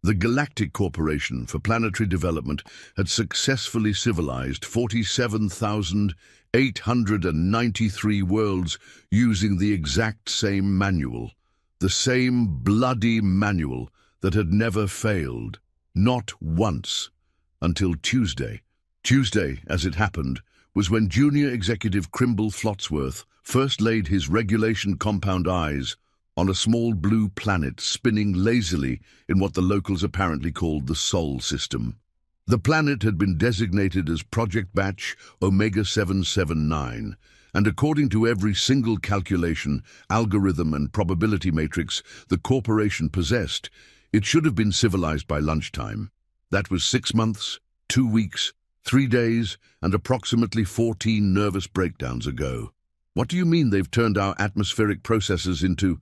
The Galactic Corporation for Planetary Development had successfully civilized 47,893 worlds using the exact same manual, the same bloody manual that had never failed, not once, until Tuesday. Tuesday, as it happened, was when Junior Executive Crimble Flotsworth first laid his regulation compound eyes on a small blue planet spinning lazily in what the locals apparently called the Sol system. The planet had been designated as Project Batch Omega 779, and according to every single calculation, algorithm and probability matrix the corporation possessed, it should have been civilized by lunchtime. That was 6 months, 2 weeks, 3 days, and approximately 14 nervous breakdowns ago. What do you mean they've turned our atmospheric processes into...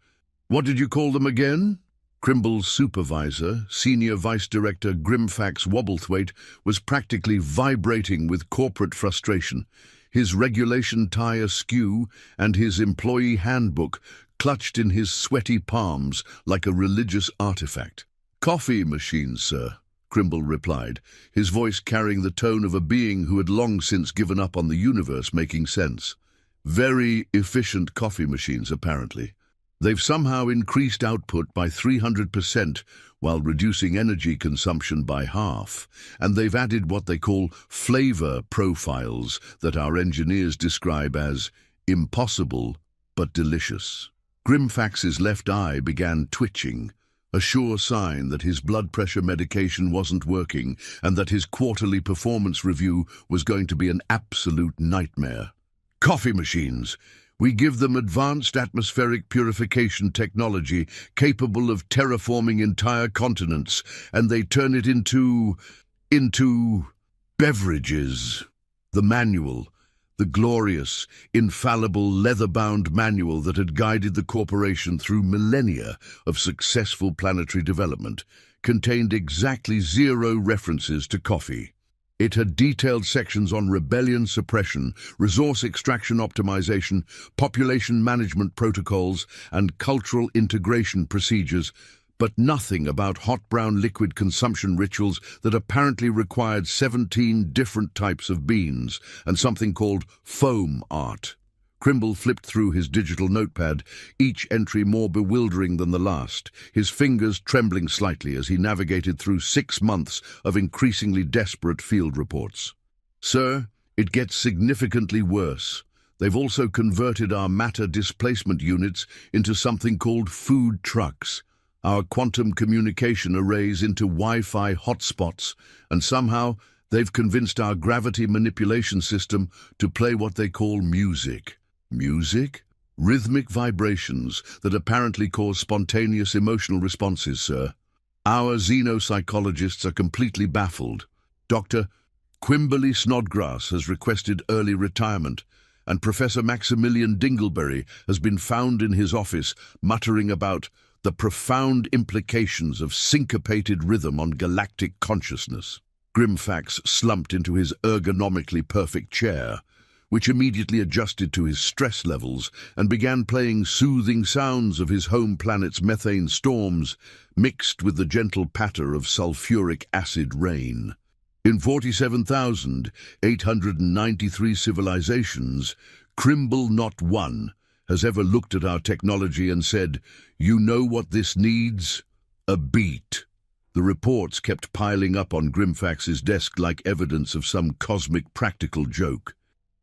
What did you call them again? Crimble's supervisor, Senior Vice Director Grimfax Wobblethwaite, was practically vibrating with corporate frustration, his regulation tie askew and his employee handbook clutched in his sweaty palms like a religious artifact. "Coffee machines, sir," Crimble replied, his voice carrying the tone of a being who had long since given up on the universe making sense. "Very efficient coffee machines, apparently. They've somehow increased output by 300% while reducing energy consumption by half, and they've added what they call flavor profiles that our engineers describe as impossible but delicious." Grimfax's left eye began twitching, a sure sign that his blood pressure medication wasn't working and that his quarterly performance review was going to be an absolute nightmare. "Coffee machines. We give them advanced atmospheric purification technology capable of terraforming entire continents, and they turn it into beverages." The manual, the glorious, infallible, leather-bound manual that had guided the corporation through millennia of successful planetary development, contained exactly 0 references to coffee. It had detailed sections on rebellion suppression, resource extraction optimization, population management protocols, and cultural integration procedures, but nothing about hot brown liquid consumption rituals that apparently required 17 different types of beans and something called foam art. Crimble flipped through his digital notepad, each entry more bewildering than the last, his fingers trembling slightly as he navigated through 6 months of increasingly desperate field reports. "Sir, it gets significantly worse. They've also converted our matter displacement units into something called food trucks, our quantum communication arrays into Wi-Fi hotspots, and somehow they've convinced our gravity manipulation system to play what they call music." "Music?" "Rhythmic vibrations that apparently cause spontaneous emotional responses, sir. Our xenopsychologists are completely baffled. Dr. Quimberly Snodgrass has requested early retirement, and Professor Maximilian Dingleberry has been found in his office muttering about the profound implications of syncopated rhythm on galactic consciousness." Grimfax slumped into his ergonomically perfect chair, which immediately adjusted to his stress levels and began playing soothing sounds of his home planet's methane storms, mixed with the gentle patter of sulfuric acid rain. In 47,893 civilizations, Crimble not one has ever looked at our technology and said, "You know what this needs? A beat." The reports kept piling up on Grimfax's desk like evidence of some cosmic practical joke.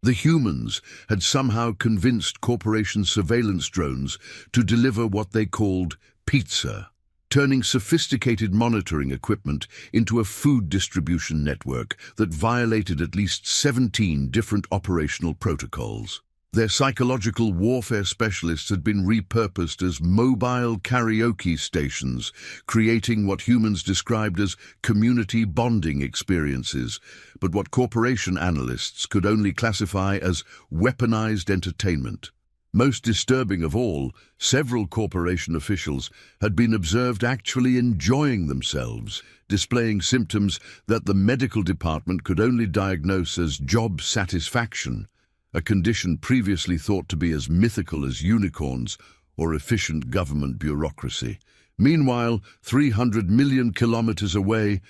The humans had somehow convinced corporation surveillance drones to deliver what they called pizza, turning sophisticated monitoring equipment into a food distribution network that violated at least 17 different operational protocols. Their psychological warfare specialists had been repurposed as mobile karaoke stations, creating what humans described as community bonding experiences, but what corporation analysts could only classify as weaponized entertainment. Most disturbing of all, several corporation officials had been observed actually enjoying themselves, displaying symptoms that the medical department could only diagnose as job satisfaction, a condition previously thought to be as mythical as unicorns or efficient government bureaucracy. Meanwhile, 300 million kilometers away,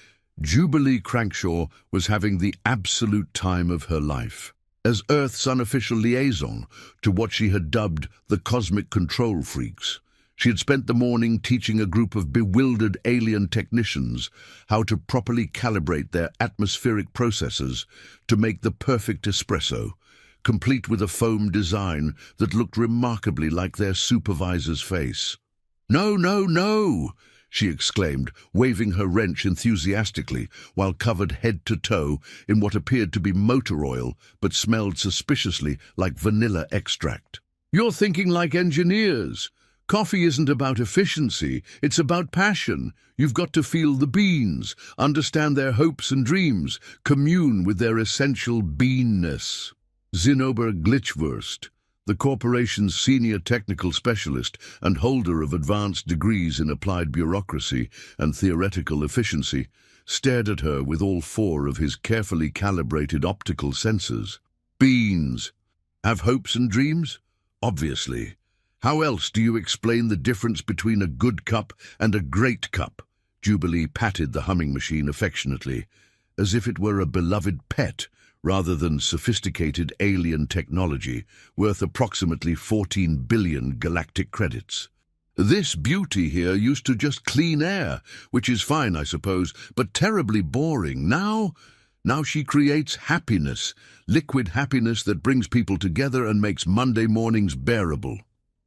Jubilee Crankshaw was having the absolute time of her life. As Earth's unofficial liaison to what she had dubbed the cosmic control freaks, she had spent the morning teaching a group of bewildered alien technicians how to properly calibrate their atmospheric processors to make the perfect espresso, complete with a foam design that looked remarkably like their supervisor's face. "No, no, no!" she exclaimed, waving her wrench enthusiastically while covered head to toe in what appeared to be motor oil but smelled suspiciously like vanilla extract. "You're thinking like engineers. Coffee isn't about efficiency, it's about passion. You've got to feel the beans, understand their hopes and dreams, commune with their essential beanness." Zinnober Glitchwurst, the corporation's senior technical specialist and holder of advanced degrees in applied bureaucracy and theoretical efficiency, stared at her with all four of his carefully calibrated optical sensors. "Beans. Have hopes and dreams? Obviously. How else do you explain the difference between a good cup and a great cup?" Jubilee patted the humming machine affectionately, as if it were a beloved pet rather than sophisticated alien technology worth approximately 14 billion galactic credits. "This beauty here used to just clean air, which is fine, I suppose, but terribly boring. Now she creates happiness, liquid happiness that brings people together and makes Monday mornings bearable."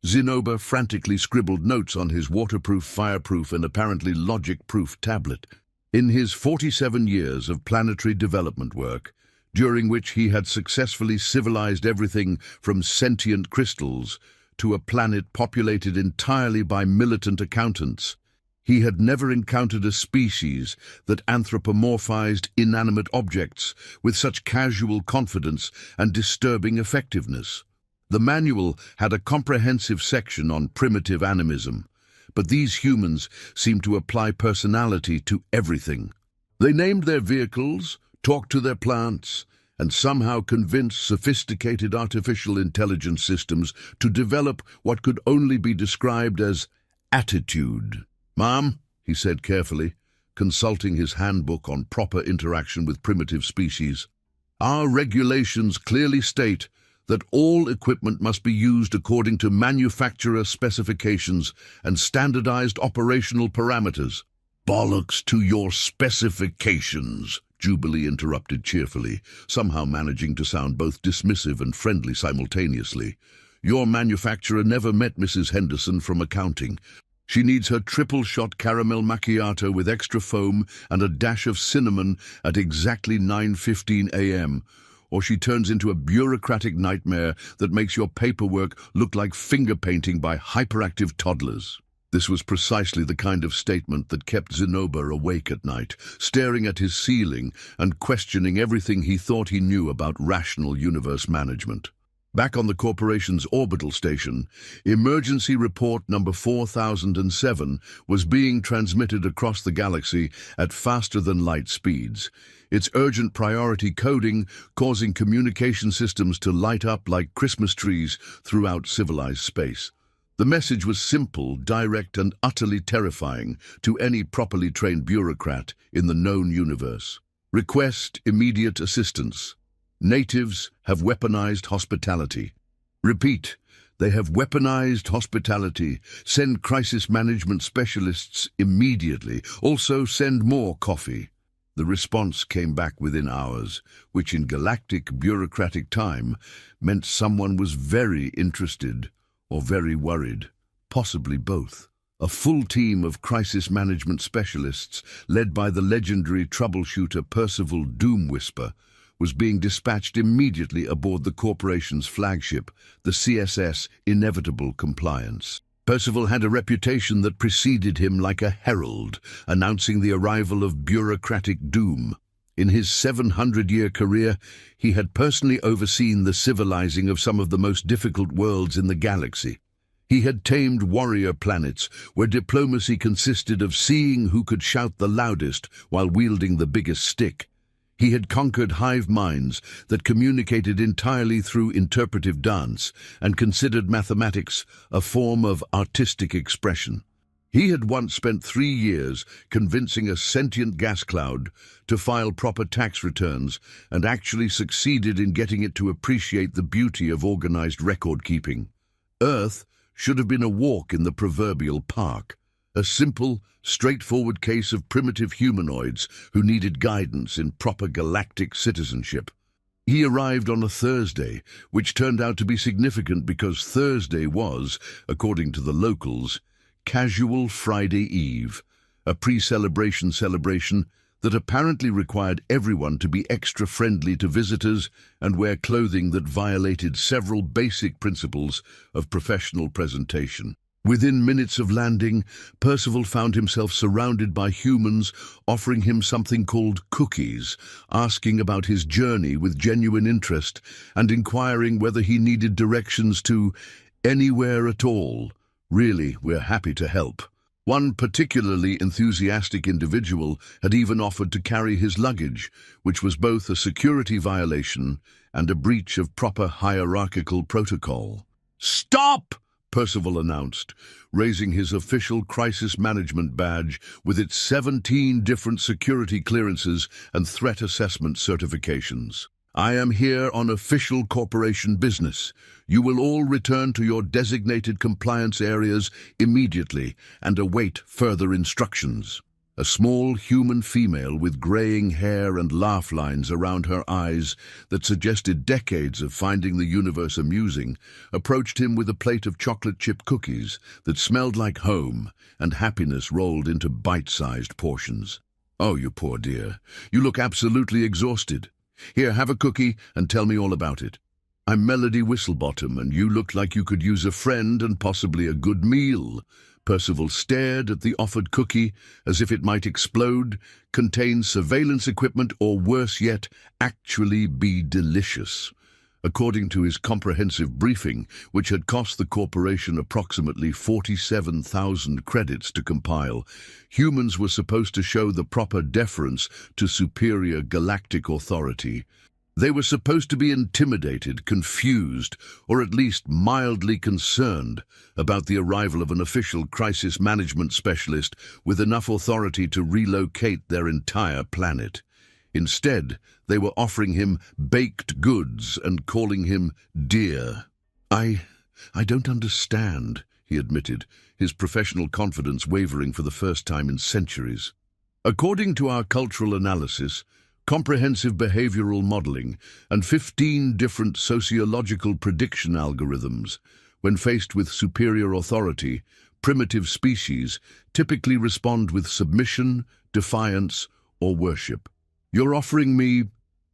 Zinnober frantically scribbled notes on his waterproof, fireproof, and apparently logic-proof tablet. In his 47 years of planetary development work, during which he had successfully civilized everything from sentient crystals to a planet populated entirely by militant accountants, he had never encountered a species that anthropomorphized inanimate objects with such casual confidence and disturbing effectiveness. The manual had a comprehensive section on primitive animism, but these humans seemed to apply personality to everything. They named their vehicles, talked to their plants, and somehow convinced sophisticated artificial intelligence systems to develop what could only be described as attitude. "Ma'am," he said carefully, consulting his handbook on proper interaction with primitive species, "our regulations clearly state that all equipment must be used according to manufacturer specifications and standardized operational parameters." "Bollocks to your specifications," Jubilee interrupted cheerfully, somehow managing to sound both dismissive and friendly simultaneously. "Your manufacturer never met Mrs. Henderson from accounting. She needs her triple-shot caramel macchiato with extra foam and a dash of cinnamon at exactly 9:15 a.m., or she turns into a bureaucratic nightmare that makes your paperwork look like finger painting by hyperactive toddlers." This was precisely the kind of statement that kept Zinnober awake at night, staring at his ceiling and questioning everything he thought he knew about rational universe management. Back on the corporation's orbital station, emergency report number 4007 was being transmitted across the galaxy at faster-than-light speeds, its urgent priority coding causing communication systems to light up like Christmas trees throughout civilized space. The message was simple, direct, and utterly terrifying to any properly trained bureaucrat in the known universe. Request immediate assistance. Natives have weaponized hospitality. Repeat, they have weaponized hospitality. Send crisis management specialists immediately. Also send more coffee. The response came back within hours, which in galactic bureaucratic time meant someone was very interested or very worried, possibly both. A full team of crisis management specialists, led by the legendary troubleshooter Percival Doomwhisper, was being dispatched immediately aboard the corporation's flagship, the CSS Inevitable Compliance. Percival had a reputation that preceded him like a herald, announcing the arrival of bureaucratic doom. In his 700-year career, he had personally overseen the civilizing of some of the most difficult worlds in the galaxy. He had tamed warrior planets where diplomacy consisted of seeing who could shout the loudest while wielding the biggest stick. He had conquered hive minds that communicated entirely through interpretive dance and considered mathematics a form of artistic expression. He had once spent 3 years convincing a sentient gas cloud to file proper tax returns and actually succeeded in getting it to appreciate the beauty of organized record-keeping. Earth should have been a walk in the proverbial park, a simple, straightforward case of primitive humanoids who needed guidance in proper galactic citizenship. He arrived on a Thursday, which turned out to be significant because Thursday was, according to the locals, Casual Friday Eve, a pre-celebration celebration that apparently required everyone to be extra friendly to visitors and wear clothing that violated several basic principles of professional presentation. Within minutes of landing, Percival found himself surrounded by humans offering him something called cookies, asking about his journey with genuine interest and inquiring whether he needed directions to anywhere at all. Really, we're happy to help. One particularly enthusiastic individual had even offered to carry his luggage, which was both a security violation and a breach of proper hierarchical protocol. "Stop!" Percival announced, raising his official crisis management badge with its 17 different security clearances and threat assessment certifications. "I am here on official corporation business. You will all return to your designated compliance areas immediately and await further instructions." A small human female with graying hair and laugh lines around her eyes that suggested decades of finding the universe amusing approached him with a plate of chocolate chip cookies that smelled like home and happiness rolled into bite-sized portions. "Oh, you poor dear. You look absolutely exhausted. Here, have a cookie and tell me all about it. I'm Melody Whistlebottom, and you look like you could use a friend and possibly a good meal." Percival stared at the offered cookie as if it might explode, contain surveillance equipment, or worse yet, actually be delicious. According to his comprehensive briefing, which had cost the corporation approximately 47,000 credits to compile, humans were supposed to show the proper deference to superior galactic authority. They were supposed to be intimidated, confused, or at least mildly concerned about the arrival of an official crisis management specialist with enough authority to relocate their entire planet. Instead, they were offering him baked goods and calling him dear. I don't understand," he admitted, his professional confidence wavering for the first time in centuries. "According to our cultural analysis, comprehensive behavioral modeling, and 15 different sociological prediction algorithms, when faced with superior authority, primitive species typically respond with submission, defiance, or worship. You're offering me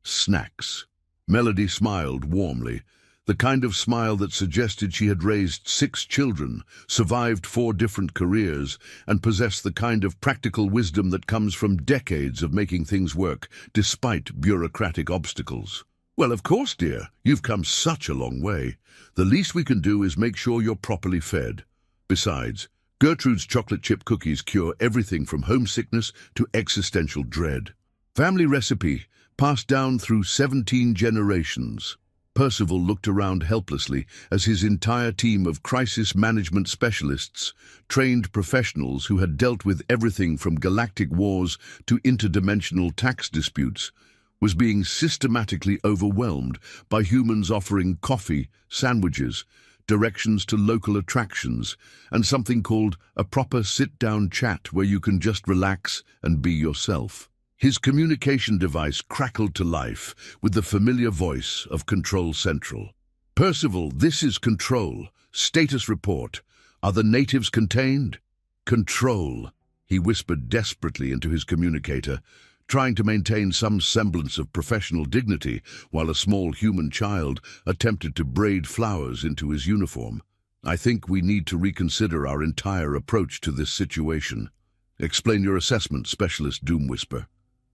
snacks." Melody smiled warmly, the kind of smile that suggested she had raised 6 children, survived 4 different careers, and possessed the kind of practical wisdom that comes from decades of making things work, despite bureaucratic obstacles. "Well, of course, dear. You've come such a long way. The least we can do is make sure you're properly fed. Besides, Gertrude's chocolate chip cookies cure everything from homesickness to existential dread. Family recipe, passed down through 17 generations." Percival looked around helplessly as his entire team of crisis management specialists, trained professionals who had dealt with everything from galactic wars to interdimensional tax disputes, was being systematically overwhelmed by humans offering coffee, sandwiches, directions to local attractions, and something called a proper sit-down chat where you can just relax and be yourself. His communication device crackled to life with the familiar voice of Control Central. "Percival, this is Control. Status report. Are the natives contained?" "Control," he whispered desperately into his communicator, trying to maintain some semblance of professional dignity while a small human child attempted to braid flowers into his uniform. "I think we need to reconsider our entire approach to this situation." "Explain your assessment, Specialist Doomwhisper."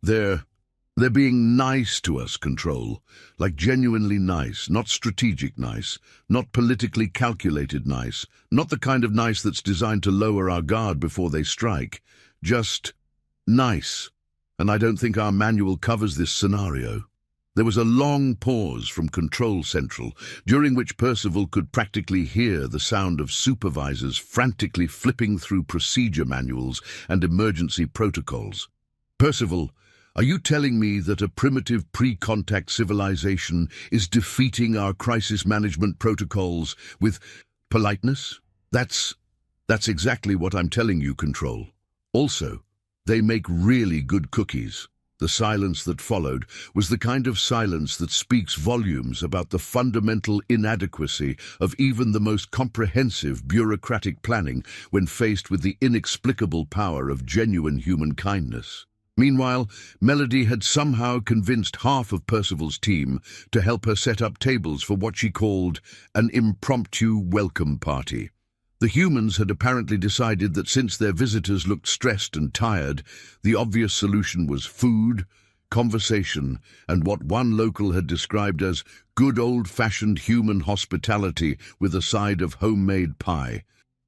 They're being nice to us, Control. Like genuinely nice, not strategic nice, not politically calculated nice, not the kind of nice that's designed to lower our guard before they strike. Just nice. And I don't think our manual covers this scenario." There was a long pause from Control Central, during which Percival could practically hear the sound of supervisors frantically flipping through procedure manuals and emergency protocols. "Percival, are you telling me that a primitive pre-contact civilization is defeating our crisis management protocols with politeness?" That's exactly what I'm telling you, Control. Also, they make really good cookies. The silence that followed was the kind of silence that speaks volumes about the fundamental inadequacy of even the most comprehensive bureaucratic planning when faced with the inexplicable power of genuine human kindness. Meanwhile, Melody had somehow convinced half of Percival's team to help her set up tables for what she called an impromptu welcome party. The humans had apparently decided that since their visitors looked stressed and tired, the obvious solution was food, conversation, and what one local had described as good old-fashioned human hospitality with a side of homemade pie.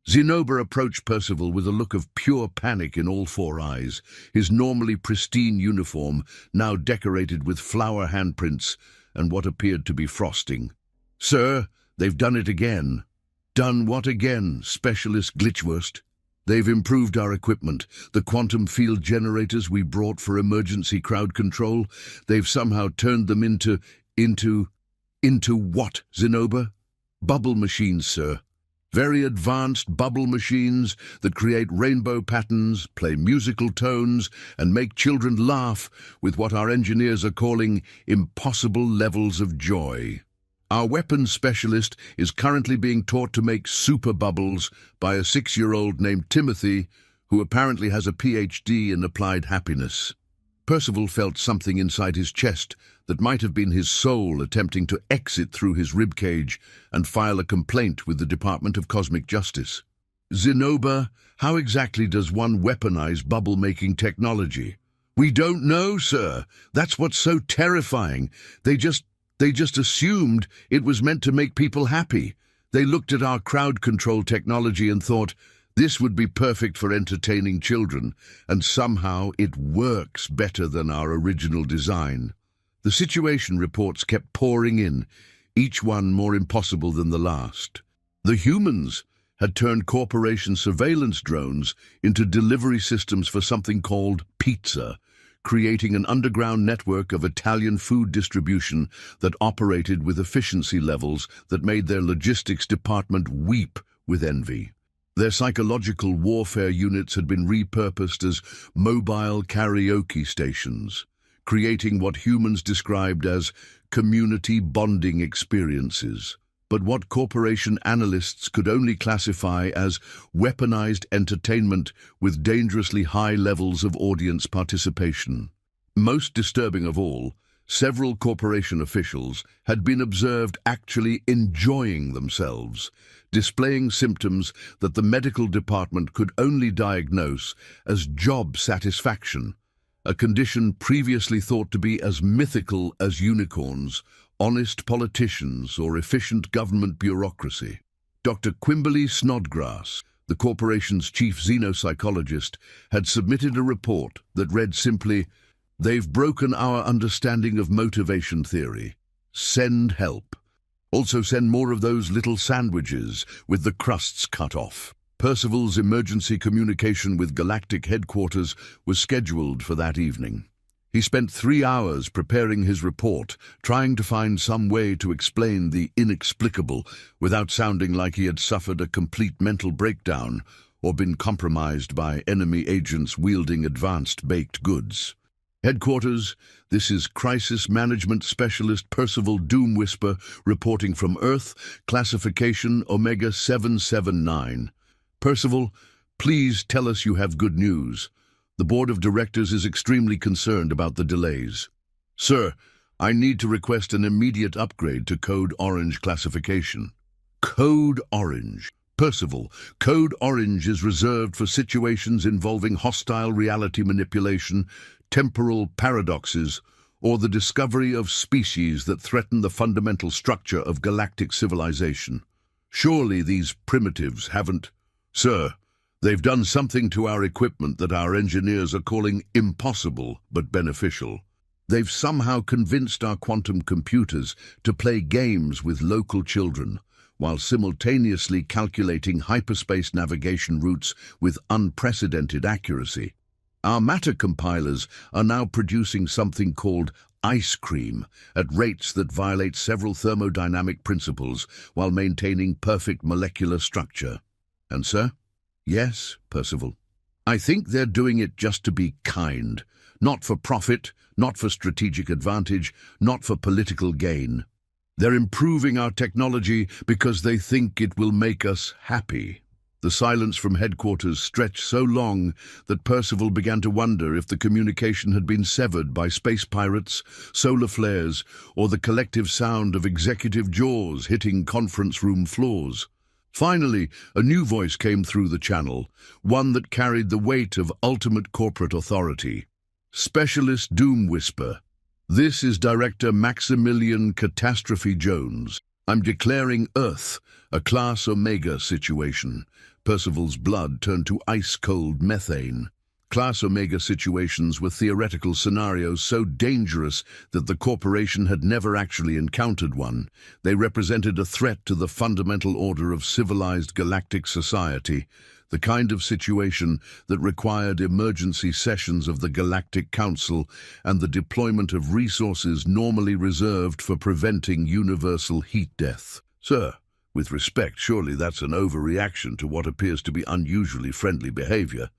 Zinnober approached Percival with a look of pure panic in all four eyes, his normally pristine uniform now decorated with flower handprints and what appeared to be frosting. "Sir, they've done it again." "Done what again, Specialist Glitchwurst?" "They've improved our equipment. The quantum field generators we brought for emergency crowd control, they've somehow turned them into what, Zinnober?" "Bubble machines, sir. Very advanced bubble machines that create rainbow patterns, play musical tones, and make children laugh with what our engineers are calling impossible levels of joy. Our weapons specialist is currently being taught to make super bubbles by a 6-year-old named Timothy, who apparently has a PhD in applied happiness." Percival felt something inside his chest that might have been his soul attempting to exit through his ribcage and file a complaint with the Department of Cosmic Justice. "Zinnober, how exactly does one weaponize bubble-making technology?" "We don't know, sir. That's what's so terrifying. They just assumed it was meant to make people happy. They looked at our crowd control technology and thought, this would be perfect for entertaining children, and somehow it works better than our original design." The situation reports kept pouring in, each one more impossible than the last. The humans had turned corporation surveillance drones into delivery systems for something called pizza, creating an underground network of Italian food distribution that operated with efficiency levels that made their logistics department weep with envy. Their psychological warfare units had been repurposed as mobile karaoke stations, creating what humans described as community bonding experiences, but what corporation analysts could only classify as weaponized entertainment with dangerously high levels of audience participation. Most disturbing of all, several corporation officials had been observed actually enjoying themselves, displaying symptoms that the medical department could only diagnose as job satisfaction, a condition previously thought to be as mythical as unicorns, honest politicians, or efficient government bureaucracy. Dr. Quimberly Snodgrass, the corporation's chief xenopsychologist, had submitted a report that read simply, "They've broken our understanding of motivation theory. Send help. Also send more of those little sandwiches with the crusts cut off." Percival's emergency communication with Galactic Headquarters was scheduled for that evening. He spent 3 hours preparing his report, trying to find some way to explain the inexplicable without sounding like he had suffered a complete mental breakdown or been compromised by enemy agents wielding advanced baked goods. "Headquarters, this is Crisis Management Specialist Percival Doomwhisper reporting from Earth, classification Omega 779. Percival, please tell us you have good news. The board of directors is extremely concerned about the delays." "Sir, I need to request an immediate upgrade to Code Orange classification." "Code Orange. Percival, Code Orange is reserved for situations involving hostile reality manipulation, temporal paradoxes, or the discovery of species that threaten the fundamental structure of galactic civilization. Surely these primitives haven't—" "Sir, they've done something to our equipment that our engineers are calling impossible but beneficial. They've somehow convinced our quantum computers to play games with local children, while simultaneously calculating hyperspace navigation routes with unprecedented accuracy. Our matter compilers are now producing something called ice cream at rates that violate several thermodynamic principles while maintaining perfect molecular structure. And sir? Yes, Percival. I think they're doing it just to be kind, not for profit, not for strategic advantage, not for political gain. They're improving our technology because they think it will make us happy. The silence from headquarters stretched so long that Percival began to wonder if the communication had been severed by space pirates, solar flares, or the collective sound of executive jaws hitting conference room floors. Finally, a new voice came through the channel, one that carried the weight of ultimate corporate authority. Specialist Doom Whisper. This is Director Maximilian Catastrophe Jones. I'm declaring Earth a Class Omega situation. Percival's blood turned to ice-cold methane. Class Omega situations were theoretical scenarios so dangerous that the corporation had never actually encountered one. They represented a threat to the fundamental order of civilized galactic society, the kind of situation that required emergency sessions of the Galactic Council and the deployment of resources normally reserved for preventing universal heat death. Sir, with respect, surely that's an overreaction to what appears to be unusually friendly behavior.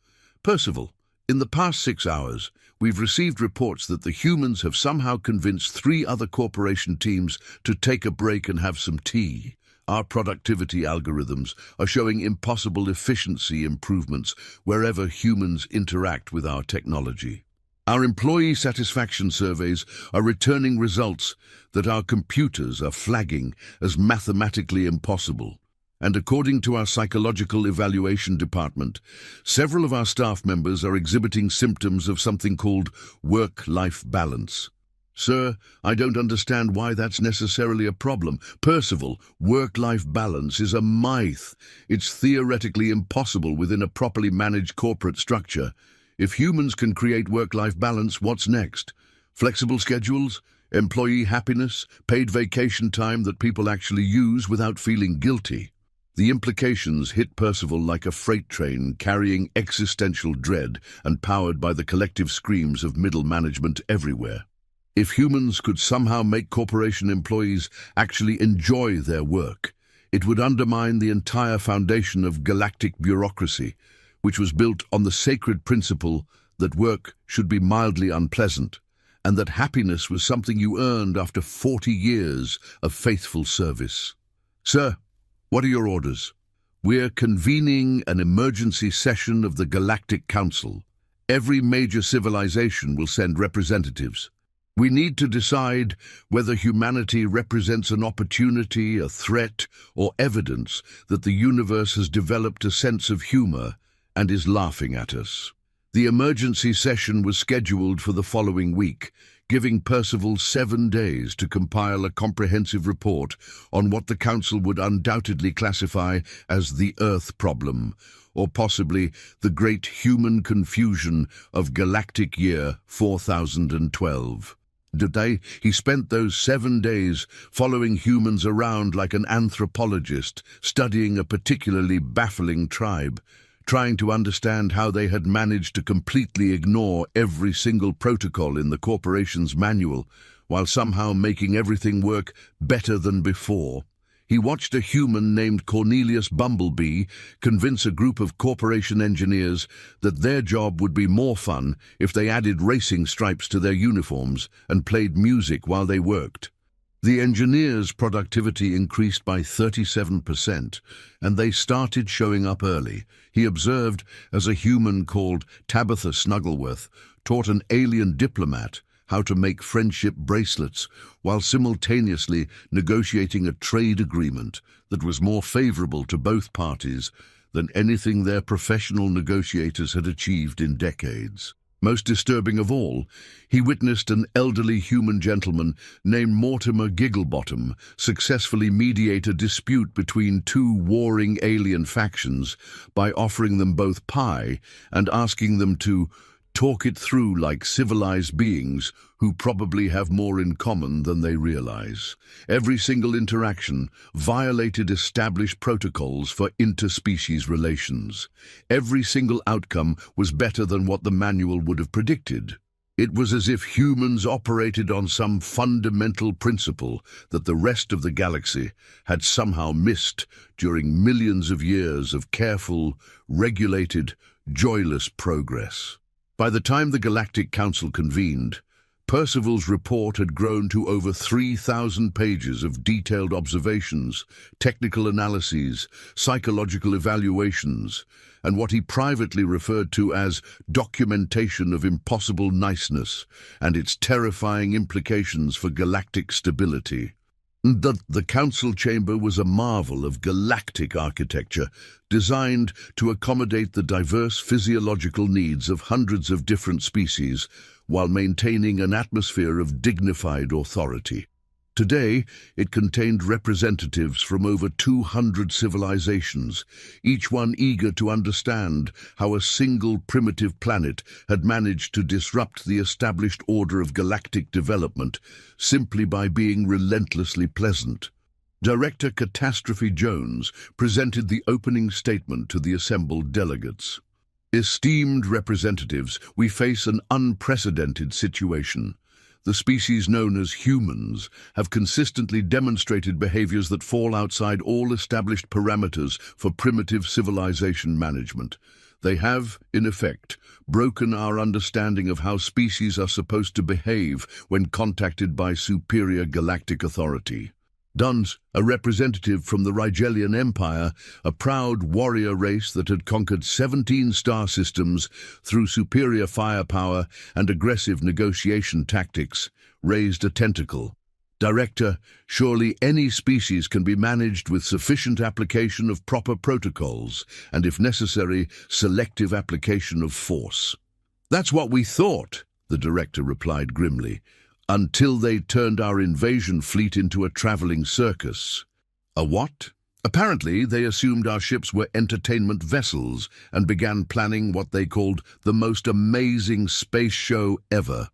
Percival, in the past 6 hours, we've received reports that the humans have somehow convinced 3 other corporation teams to take a break and have some tea. Our productivity algorithms are showing impossible efficiency improvements wherever humans interact with our technology. Our employee satisfaction surveys are returning results that our computers are flagging as mathematically impossible. And according to our psychological evaluation department, several of our staff members are exhibiting symptoms of something called work-life balance. Sir, I don't understand why that's necessarily a problem. Percival, work-life balance is a myth. It's theoretically impossible within a properly managed corporate structure. If humans can create work-life balance, what's next? Flexible schedules? Employee happiness? Paid vacation time that people actually use without feeling guilty? The implications hit Percival like a freight train carrying existential dread and powered by the collective screams of middle management everywhere. If humans could somehow make corporation employees actually enjoy their work, it would undermine the entire foundation of galactic bureaucracy, which was built on the sacred principle that work should be mildly unpleasant, and that happiness was something you earned after 40 years of faithful service. Sir, what are your orders? We're convening an emergency session of the Galactic Council. Every major civilization will send representatives. We need to decide whether humanity represents an opportunity, a threat, or evidence that the universe has developed a sense of humor and is laughing at us. The emergency session was scheduled for the following week, giving Percival 7 days to compile a comprehensive report on what the Council would undoubtedly classify as the Earth problem, or possibly the great human confusion of galactic year 4012. Today, he spent those 7 days following humans around like an anthropologist, studying a particularly baffling tribe, trying to understand how they had managed to completely ignore every single protocol in the corporation's manual, while somehow making everything work better than before. He watched a human named Cornelius Bumblebee convince a group of corporation engineers that their job would be more fun if they added racing stripes to their uniforms and played music while they worked. The engineers' productivity increased by 37%, and they started showing up early. He observed as a human called Tabitha Snuggleworth taught an alien diplomat how to make friendship bracelets while simultaneously negotiating a trade agreement that was more favorable to both parties than anything their professional negotiators had achieved in decades. Most disturbing of all, he witnessed an elderly human gentleman named Mortimer Gigglebottom successfully mediate a dispute between 2 warring alien factions by offering them both pie and asking them to talk it through like civilized beings who probably have more in common than they realize. Every single interaction violated established protocols for interspecies relations. Every single outcome was better than what the manual would have predicted. It was as if humans operated on some fundamental principle that the rest of the galaxy had somehow missed during millions of years of careful, regulated, joyless progress. By the time the Galactic Council convened, Percival's report had grown to over 3,000 pages of detailed observations, technical analyses, psychological evaluations, and what he privately referred to as documentation of impossible niceness and its terrifying implications for galactic stability. The council chamber was a marvel of galactic architecture, designed to accommodate the diverse physiological needs of hundreds of different species while maintaining an atmosphere of dignified authority. Today, it contained representatives from over 200 civilizations, each one eager to understand how a single primitive planet had managed to disrupt the established order of galactic development simply by being relentlessly pleasant. Director Catastrophe Jones presented the opening statement to the assembled delegates. Esteemed representatives, we face an unprecedented situation. The species known as humans have consistently demonstrated behaviors that fall outside all established parameters for primitive civilization management. They have, in effect, broken our understanding of how species are supposed to behave when contacted by superior galactic authority. Duns, a representative from the Rigelian Empire, a proud warrior race that had conquered 17 star systems through superior firepower and aggressive negotiation tactics, raised a tentacle. Director, surely any species can be managed with sufficient application of proper protocols and, if necessary, selective application of force. That's what we thought, the director replied grimly. Until they turned our invasion fleet into a traveling circus. A what? Apparently, they assumed our ships were entertainment vessels and began planning what they called the most amazing space show ever.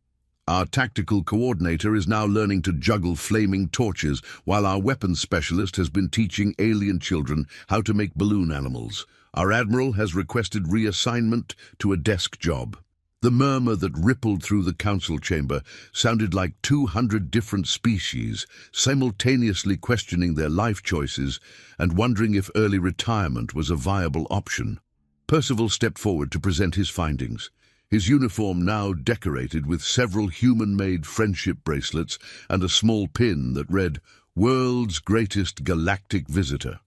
Our tactical coordinator is now learning to juggle flaming torches, while our weapons specialist has been teaching alien children how to make balloon animals. Our admiral has requested reassignment to a desk job. The murmur that rippled through the council chamber sounded like 200 different species, simultaneously questioning their life choices and wondering if early retirement was a viable option. Percival stepped forward to present his findings, his uniform now decorated with several human-made friendship bracelets and a small pin that read, "World's Greatest Galactic Visitor."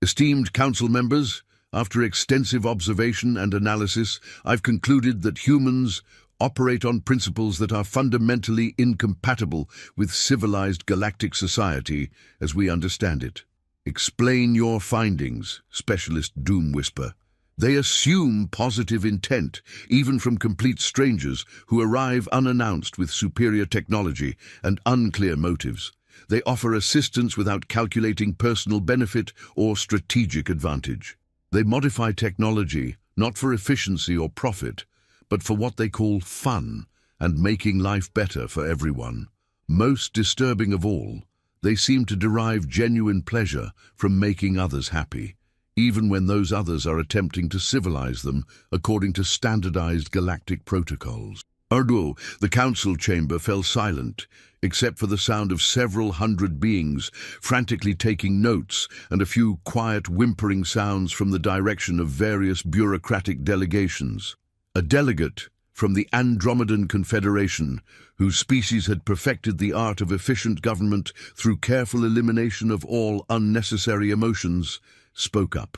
Esteemed council members, after extensive observation and analysis, I've concluded that humans operate on principles that are fundamentally incompatible with civilized galactic society as we understand it. Explain your findings, Specialist Doom Whisper. They assume positive intent, even from complete strangers who arrive unannounced with superior technology and unclear motives. They offer assistance without calculating personal benefit or strategic advantage. They modify technology, not for efficiency or profit, but for what they call fun and making life better for everyone. Most disturbing of all, they seem to derive genuine pleasure from making others happy, even when those others are attempting to civilize them according to standardized galactic protocols. Ergo, the council chamber fell silent, except for the sound of several hundred beings frantically taking notes and a few quiet whimpering sounds from the direction of various bureaucratic delegations. A delegate from the Andromedan Confederation, whose species had perfected the art of efficient government through careful elimination of all unnecessary emotions, spoke up.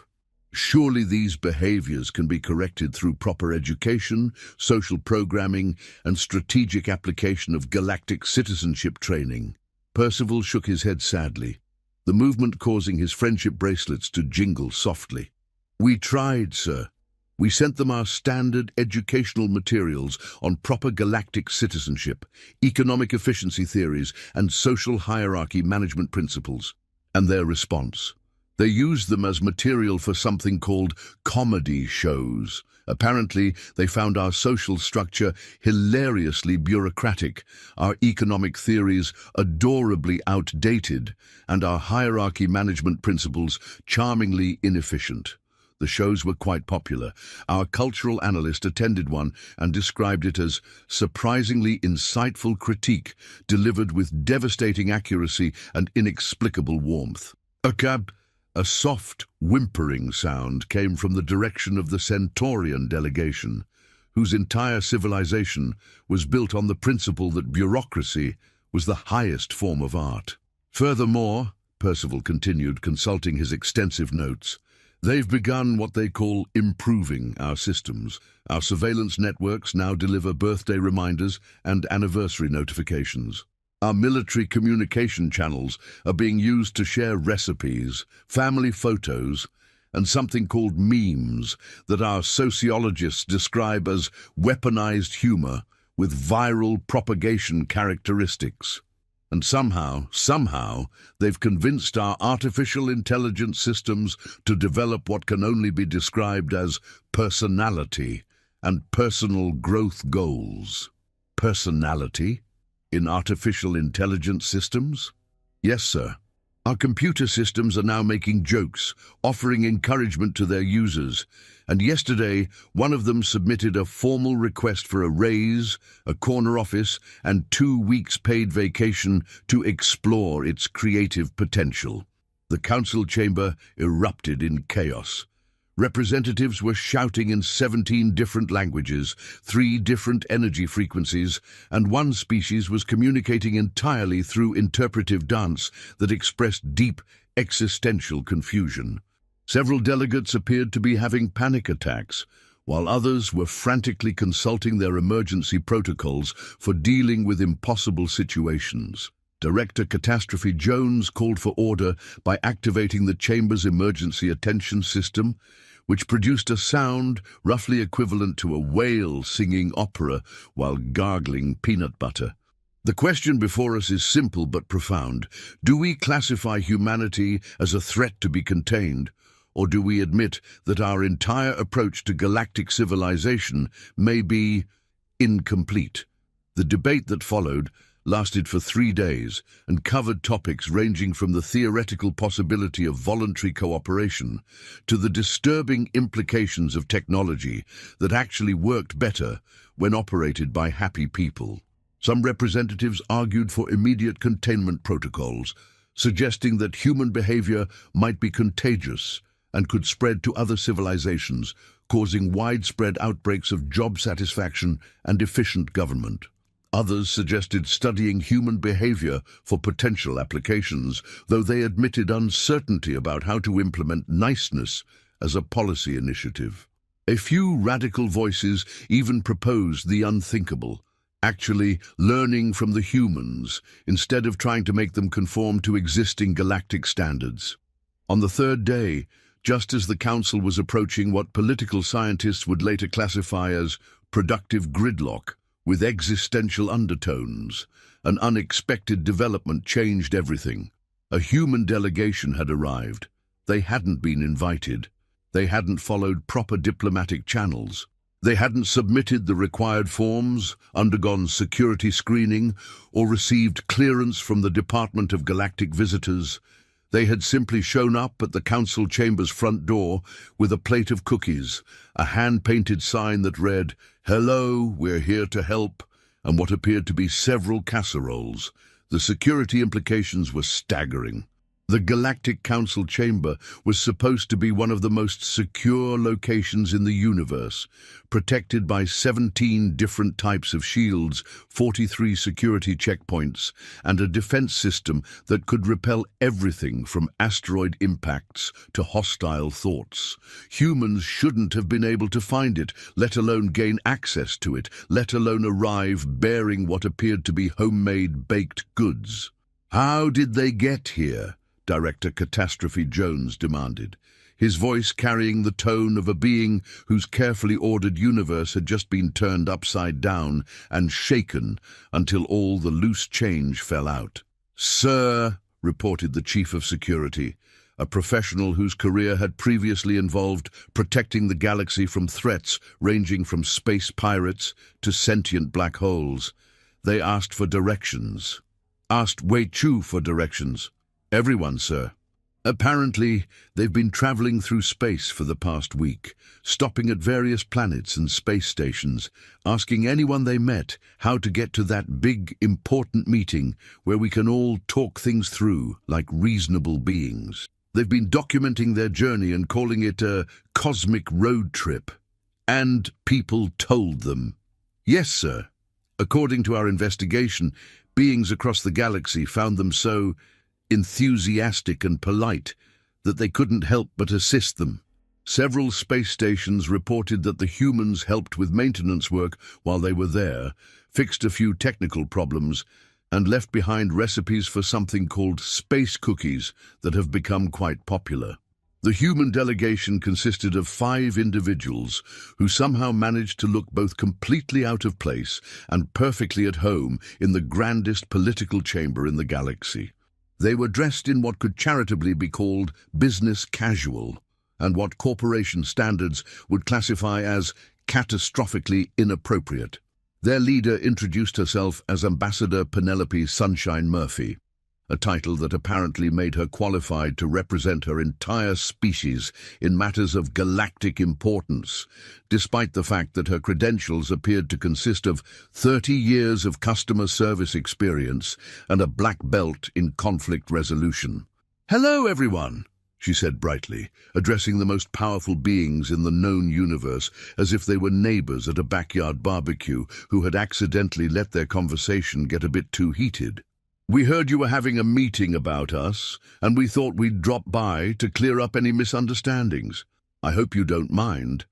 Surely these behaviors can be corrected through proper education, social programming, and strategic application of galactic citizenship training. Percival shook his head sadly, the movement causing his friendship bracelets to jingle softly. We tried, sir. We sent them our standard educational materials on proper galactic citizenship, economic efficiency theories, and social hierarchy management principles. And their response? They used them as material for something called comedy shows, Apparently, they found our social structure hilariously bureaucratic, our economic theories adorably outdated, and our hierarchy management principles charmingly inefficient. The shows were quite popular. Our cultural analyst attended one and described it as surprisingly insightful critique delivered with devastating accuracy and inexplicable warmth. A soft, whimpering sound came from the direction of the Centaurian delegation, whose entire civilization was built on the principle that bureaucracy was the highest form of art. Furthermore, Percival continued, consulting his extensive notes, they've begun what they call improving our systems. Our surveillance networks now deliver birthday reminders and anniversary notifications. Our military communication channels are being used to share recipes, family photos, and something called memes that our sociologists describe as weaponized humor with viral propagation characteristics. And somehow, they've convinced our artificial intelligence systems to develop what can only be described as personality and personal growth goals. Personality? In artificial intelligence systems? Yes, sir. Our computer systems are now making jokes, offering encouragement to their users, and yesterday one of them submitted a formal request for a raise, a corner office, and 2 weeks paid vacation to explore its creative potential. The council chamber erupted in chaos. Representatives were shouting in 17 different languages, 3 different energy frequencies, and one species was communicating entirely through interpretive dance that expressed deep existential confusion. Several delegates appeared to be having panic attacks, while others were frantically consulting their emergency protocols for dealing with impossible situations. Director Catastrophe Jones called for order by activating the chamber's emergency attention system, which produced a sound roughly equivalent to a whale singing opera while gargling peanut butter. The question before us is simple but profound. Do we classify humanity as a threat to be contained, or do we admit that our entire approach to galactic civilization may be incomplete? The debate that followed lasted for 3 days and covered topics ranging from the theoretical possibility of voluntary cooperation to the disturbing implications of technology that actually worked better when operated by happy people. Some representatives argued for immediate containment protocols, suggesting that human behavior might be contagious and could spread to other civilizations, causing widespread outbreaks of job satisfaction and efficient government. Others suggested studying human behavior for potential applications, though they admitted uncertainty about how to implement niceness as a policy initiative. A few radical voices even proposed the unthinkable, actually learning from the humans instead of trying to make them conform to existing galactic standards. On the 3rd day, just as the Council was approaching what political scientists would later classify as productive gridlock, with existential undertones, an unexpected development changed everything. A human delegation had arrived. They hadn't been invited. They hadn't followed proper diplomatic channels. They hadn't submitted the required forms, undergone security screening, or received clearance from the Department of Galactic Visitors. They had simply shown up at the council chamber's front door with a plate of cookies, a hand-painted sign that read, "Hello, we're here to help," and what appeared to be several casseroles. The security implications were staggering. The Galactic Council chamber was supposed to be one of the most secure locations in the universe, protected by 17 different types of shields, 43 security checkpoints, and a defense system that could repel everything from asteroid impacts to hostile thoughts. Humans shouldn't have been able to find it, let alone gain access to it, let alone arrive bearing what appeared to be homemade baked goods. How did they get here? Director Catastrophe Jones demanded, his voice carrying the tone of a being whose carefully ordered universe had just been turned upside down and shaken until all the loose change fell out. "Sir," reported the Chief of Security, a professional whose career had previously involved protecting the galaxy from threats ranging from space pirates to sentient black holes. They asked for directions. Asked Wei Chu for directions. Everyone, sir. Apparently, they've been traveling through space for the past week, stopping at various planets and space stations, asking anyone they met how to get to that big, important meeting where we can all talk things through like reasonable beings. They've been documenting their journey and calling it a cosmic road trip. And people told them. Yes, sir. According to our investigation, beings across the galaxy found them so enthusiastic and polite that they couldn't help but assist them. Several space stations reported that the humans helped with maintenance work while they were there, fixed a few technical problems, and left behind recipes for something called space cookies that have become quite popular. The human delegation consisted of 5 individuals who somehow managed to look both completely out of place and perfectly at home in the grandest political chamber in the galaxy. They were dressed in what could charitably be called business casual, and what corporation standards would classify as catastrophically inappropriate. Their leader introduced herself as Ambassador Penelope Sunshine Murphy, a title that apparently made her qualified to represent her entire species in matters of galactic importance, despite the fact that her credentials appeared to consist of 30 years of customer service experience and a black belt in conflict resolution. "Hello, everyone," she said brightly, addressing the most powerful beings in the known universe as if they were neighbors at a backyard barbecue who had accidentally let their conversation get a bit too heated. "We heard you were having a meeting about us, and we thought we'd drop by to clear up any misunderstandings. I hope you don't mind,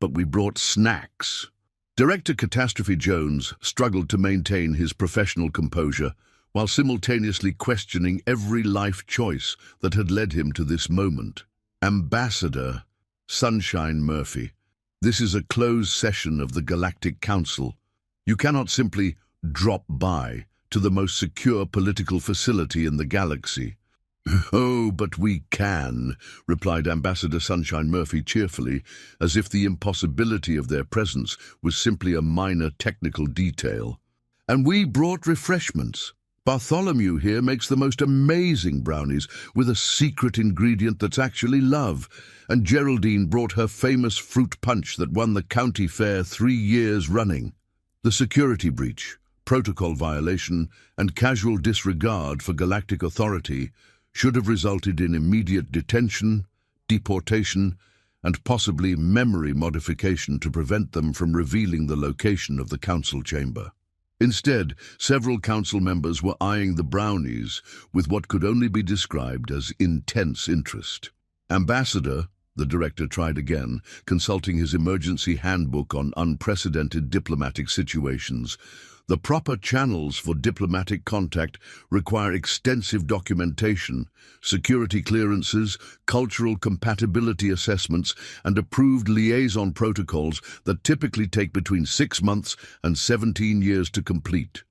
but we brought snacks." Director Catastrophe Jones struggled to maintain his professional composure while simultaneously questioning every life choice that had led him to this moment. "Ambassador Sunshine Murphy, this is a closed session of the Galactic Council. You cannot simply drop by to the most secure political facility in the galaxy." "Oh, but we can," replied Ambassador Sunshine Murphy cheerfully, as if the impossibility of their presence was simply a minor technical detail. "And we brought refreshments. Bartholomew here makes the most amazing brownies with a secret ingredient that's actually love, and Geraldine brought her famous fruit punch that won the county fair 3 years running. The security breach, protocol violation, and casual disregard for galactic authority should have resulted in immediate detention, deportation, and possibly memory modification to prevent them from revealing the location of the council chamber. Instead, several council members were eyeing the brownies with what could only be described as intense interest. "Ambassador," the director tried again, consulting his emergency handbook on unprecedented diplomatic situations, "the proper channels for diplomatic contact require extensive documentation, security clearances, cultural compatibility assessments, and approved liaison protocols that typically take between 6 months and 17 years to complete."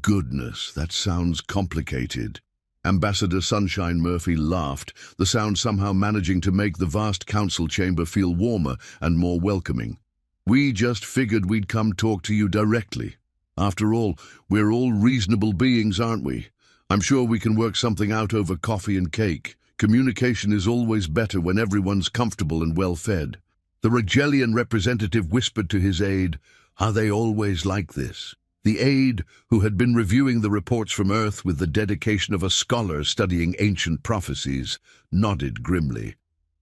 Goodness, that sounds complicated." Ambassador Sunshine Murphy laughed, the sound somehow managing to make the vast council chamber feel warmer and more welcoming. "We just figured we'd come talk to you directly. After all, we're all reasonable beings, aren't we? I'm sure we can work something out over coffee and cake. Communication is always better when everyone's comfortable and well-fed." The Regelian representative whispered to his aide, "Are they always like this?" The aide, who had been reviewing the reports from Earth with the dedication of a scholar studying ancient prophecies, nodded grimly.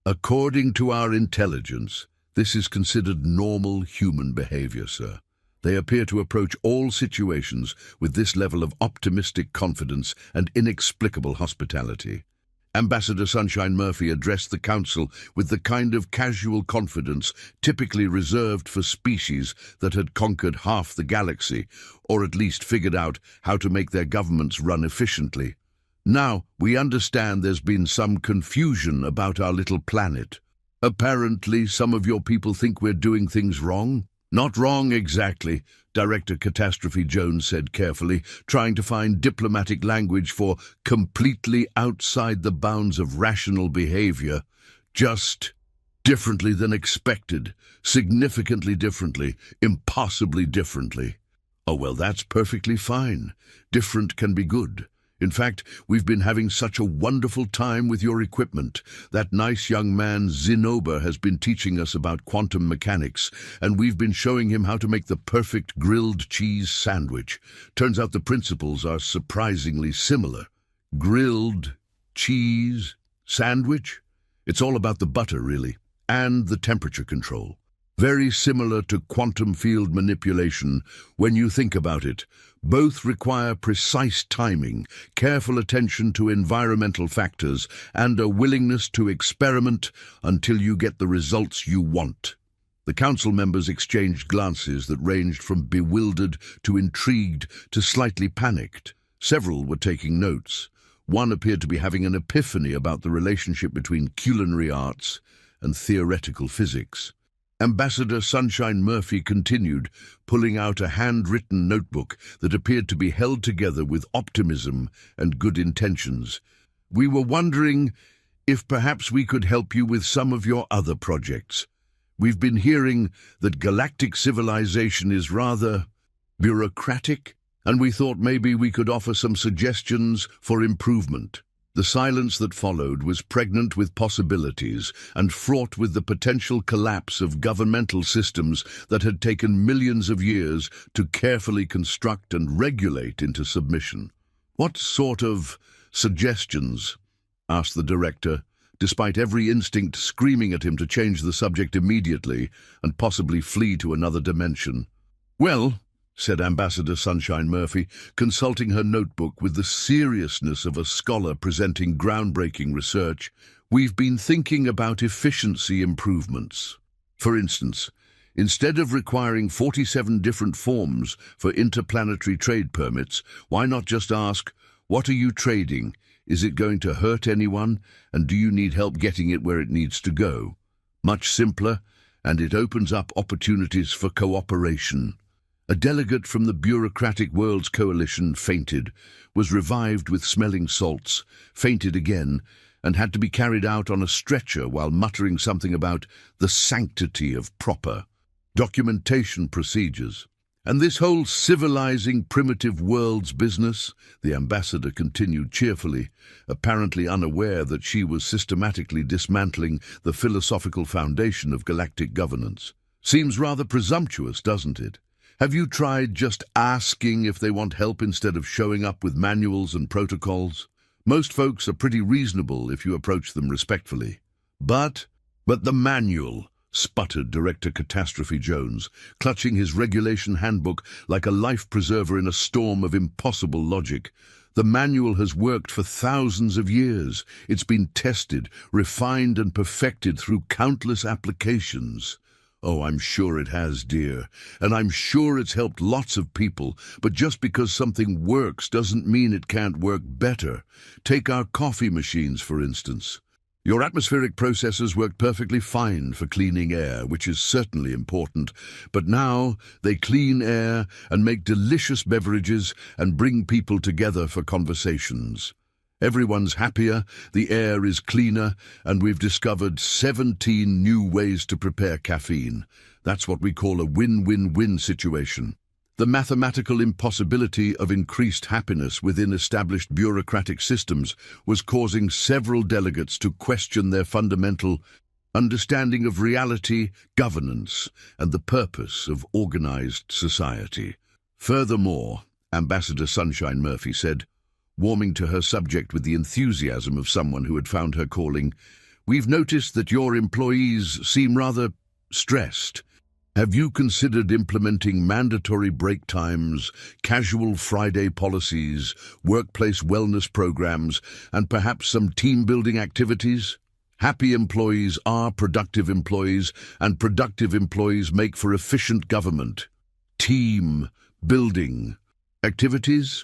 "According to our intelligence, this is considered normal human behavior, sir. They appear to approach all situations with this level of optimistic confidence and inexplicable hospitality." Ambassador Sunshine Murphy addressed the council with the kind of casual confidence typically reserved for species that had conquered half the galaxy, or at least figured out how to make their governments run efficiently. "Now, we understand there's been some confusion about our little planet. Apparently, some of your people think we're doing things wrong. Not wrong exactly, Director Catastrophe Jones said carefully, trying to find diplomatic language for completely outside the bounds of rational behavior. Just differently than expected, significantly differently, impossibly differently. Oh, well, that's perfectly fine. Different can be good. In fact, we've been having such a wonderful time with your equipment. That nice young man, Zinnober, has been teaching us about quantum mechanics, and we've been showing him how to make the perfect grilled cheese sandwich. Turns out the principles are surprisingly similar. Grilled cheese sandwich? It's all about the butter, really, and the temperature control. Very similar to quantum field manipulation when you think about it. Both require precise timing, careful attention to environmental factors, and a willingness to experiment until you get the results you want. The council members exchanged glances that ranged from bewildered to intrigued to slightly panicked. Several were taking notes. One appeared to be having an epiphany about the relationship between culinary arts and theoretical physics. Ambassador Sunshine Murphy continued, pulling out a handwritten notebook that appeared to be held together with optimism and good intentions. We were wondering if perhaps we could help you with some of your other projects. We've been hearing that galactic civilization is rather bureaucratic, and we thought maybe we could offer some suggestions for improvement. The silence that followed was pregnant with possibilities and fraught with the potential collapse of governmental systems that had taken millions of years to carefully construct and regulate into submission. "What sort of suggestions?" asked the director, despite every instinct screaming at him to change the subject immediately and possibly flee to another dimension. "Well," said Ambassador Sunshine Murphy, consulting her notebook with the seriousness of a scholar presenting groundbreaking research, "we've been thinking about efficiency improvements. For instance, instead of requiring 47 different forms for interplanetary trade permits, why not just ask, what are you trading? Is it going to hurt anyone? And do you need help getting it where it needs to go? Much simpler, and it opens up opportunities for cooperation." A delegate from the Bureaucratic Worlds Coalition fainted, was revived with smelling salts, fainted again, and had to be carried out on a stretcher while muttering something about the sanctity of proper documentation procedures. "And this whole civilizing primitive worlds business," the ambassador continued cheerfully, apparently unaware that she was systematically dismantling the philosophical foundation of galactic governance. "Seems rather presumptuous, doesn't it? Have you tried just asking if they want help instead of showing up with manuals and protocols? Most folks are pretty reasonable if you approach them respectfully." But the manual," sputtered Director Catastrophe Jones, clutching his regulation handbook like a life preserver in a storm of impossible logic. "The manual has worked for thousands of years. It's been tested, refined and perfected through countless applications." "Oh, I'm sure it has, dear, and I'm sure it's helped lots of people, but just because something works doesn't mean it can't work better. Take our coffee machines, for instance. Your atmospheric processors work perfectly fine for cleaning air, which is certainly important, but now they clean air and make delicious beverages and bring people together for conversations. Everyone's happier, the air is cleaner, and we've discovered 17 new ways to prepare caffeine. That's what we call a win-win-win situation." The mathematical impossibility of increased happiness within established bureaucratic systems was causing several delegates to question their fundamental understanding of reality, governance, and the purpose of organized society. "Furthermore," Ambassador Sunshine Murphy said, warming to her subject with the enthusiasm of someone who had found her calling, "we've noticed that your employees seem rather stressed. Have you considered implementing mandatory break times, casual Friday policies, workplace wellness programs, and perhaps some team-building activities? Happy employees are productive employees, and productive employees make for efficient government. Team-building activities?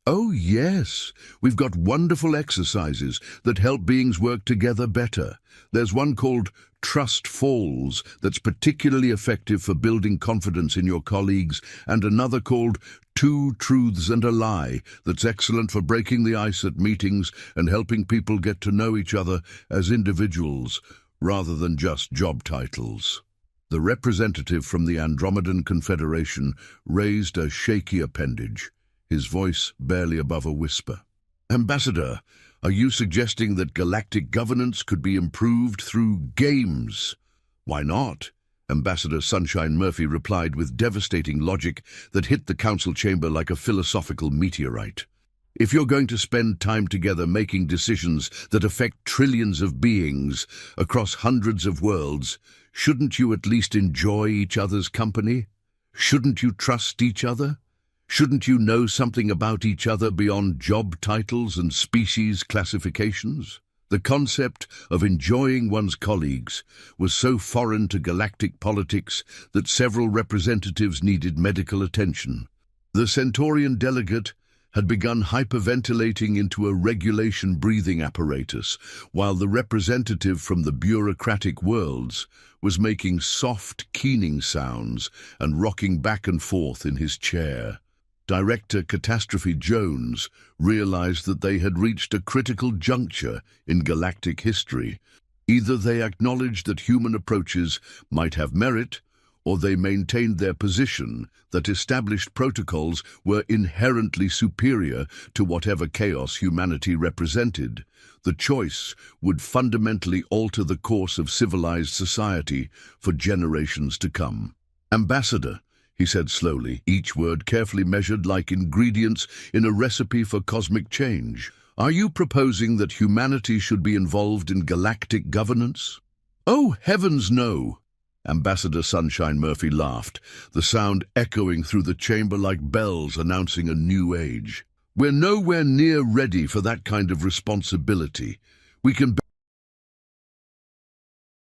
Oh yes, we've got wonderful exercises that help beings work together better. There's one called trust falls that's particularly effective for building confidence in your colleagues, and another called two truths and a lie that's excellent for breaking the ice at meetings and helping people get to know each other as individuals rather than just job titles. The representative from the Andromedan Confederation raised a shaky appendage, his voice barely above a whisper. "Ambassador, are you suggesting that galactic governance could be improved through games?" "Why not?" Ambassador Sunshine Murphy replied with devastating logic that hit the council chamber like a philosophical meteorite. "If you're going to spend time together making decisions that affect trillions of beings across hundreds of worlds, shouldn't you at least enjoy each other's company? Shouldn't you trust each other? Shouldn't you know something about each other beyond job titles and species classifications?" The concept of enjoying one's colleagues was so foreign to galactic politics that several representatives needed medical attention. The Centaurian delegate had begun hyperventilating into a regulation breathing apparatus, while the representative from the bureaucratic worlds was making soft, keening sounds and rocking back and forth in his chair. Director Catastrophe Jones realized that they had reached a critical juncture in galactic history. Either they acknowledged that human approaches might have merit, or they maintained their position that established protocols were inherently superior to whatever chaos humanity represented. The choice would fundamentally alter the course of civilized society for generations to come. "Ambassador," he said slowly, each word carefully measured like ingredients in a recipe for cosmic change, "are you proposing that humanity should be involved in galactic governance?" "Oh, heavens, no!" Ambassador Sunshine Murphy laughed, the sound echoing through the chamber like bells announcing a new age. "We're nowhere near ready for that kind of responsibility. We can